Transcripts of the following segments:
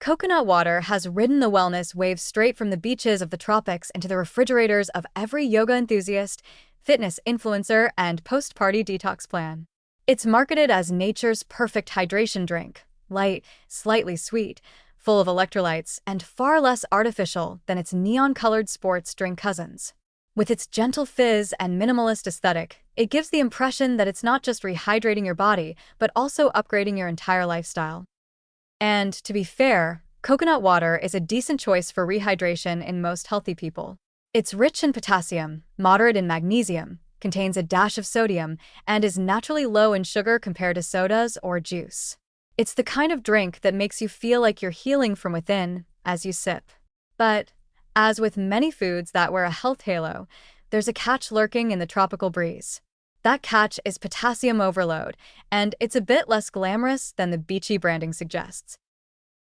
Coconut water has ridden the wellness wave straight from the beaches of the tropics into the refrigerators of every yoga enthusiast, fitness influencer, and post-party detox plan. It's marketed as nature's perfect hydration drink, light, slightly sweet, full of electrolytes, and far less artificial than its neon-colored sports drink cousins. With its gentle fizz and minimalist aesthetic, it gives the impression that it's not just rehydrating your body, but also upgrading your entire lifestyle. And, to be fair, coconut water is a decent choice for rehydration in most healthy people. It's rich in potassium, moderate in magnesium, contains a dash of sodium, and is naturally low in sugar compared to sodas or juice. It's the kind of drink that makes you feel like you're healing from within as you sip. But, as with many foods that wear a health halo, there's a catch lurking in the tropical breeze. That catch is potassium overload, and it's a bit less glamorous than the beachy branding suggests.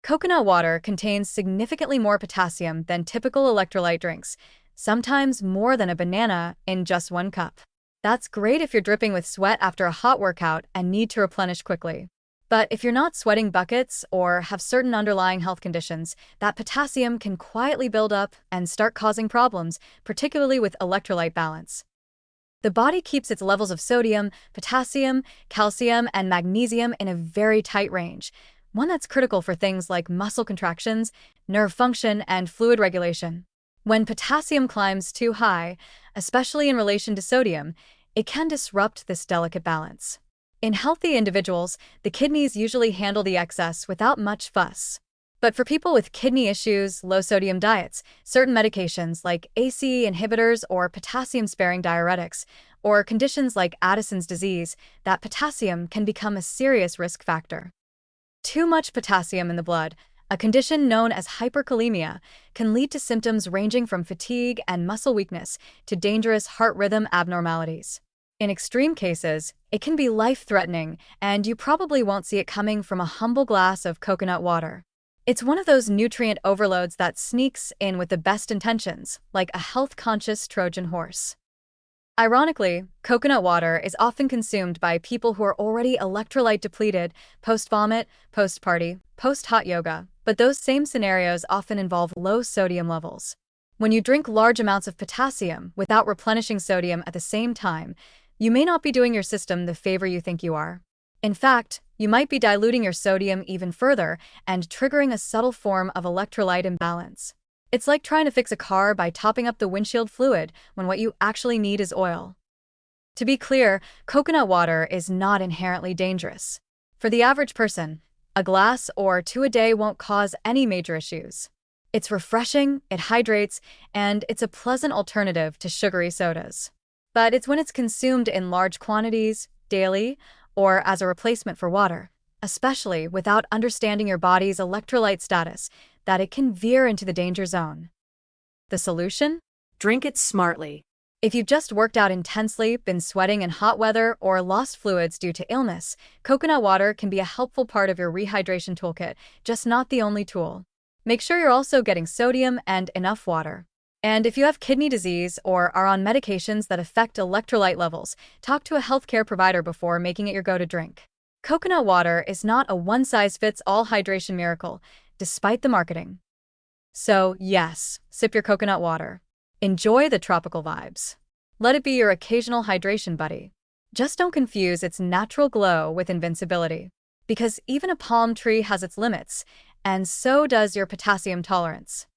Coconut water contains significantly more potassium than typical electrolyte drinks, sometimes more than a banana in just one cup. That's great if you're dripping with sweat after a hot workout and need to replenish quickly. But if you're not sweating buckets or have certain underlying health conditions, that potassium can quietly build up and start causing problems, particularly with electrolyte balance. The body keeps its levels of sodium, potassium, calcium, and magnesium in a very tight range, one that's critical for things like muscle contractions, nerve function, and fluid regulation. When potassium climbs too high, especially in relation to sodium, it can disrupt this delicate balance. In healthy individuals, the kidneys usually handle the excess without much fuss. But for people with kidney issues, low-sodium diets, certain medications like ACE inhibitors or potassium-sparing diuretics, or conditions like Addison's disease, that potassium can become a serious risk factor. Too much potassium in the blood, a condition known as hyperkalemia, can lead to symptoms ranging from fatigue and muscle weakness to dangerous heart rhythm abnormalities. In extreme cases, it can be life-threatening, and you probably won't see it coming from a humble glass of coconut water. It's one of those nutrient overloads that sneaks in with the best intentions, like a health-conscious Trojan horse. Ironically, coconut water is often consumed by people who are already electrolyte depleted post-vomit, post-party, post-hot yoga, but those same scenarios often involve low sodium levels. When you drink large amounts of potassium without replenishing sodium at the same time, you may not be doing your system the favor you think you are. In fact, you might be diluting your sodium even further and triggering a subtle form of electrolyte imbalance. It's like trying to fix a car by topping up the windshield fluid when what you actually need is oil. To be clear, coconut water is not inherently dangerous. For the average person, a glass or two a day won't cause any major issues. It's refreshing, it hydrates, and it's a pleasant alternative to sugary sodas. But it's when it's consumed in large quantities, daily, or as a replacement for water, especially without understanding your body's electrolyte status, that it can veer into the danger zone. The solution? Drink it smartly. If you've just worked out intensely, been sweating in hot weather, or lost fluids due to illness, coconut water can be a helpful part of your rehydration toolkit, just not the only tool. Make sure you're also getting sodium and enough water. And if you have kidney disease or are on medications that affect electrolyte levels, talk to a healthcare provider before making it your go-to drink. Coconut water is not a one-size-fits-all hydration miracle, despite the marketing. So, yes, sip your coconut water. Enjoy the tropical vibes. Let it be your occasional hydration buddy. Just don't confuse its natural glow with invincibility. Because even a palm tree has its limits, and so does your potassium tolerance.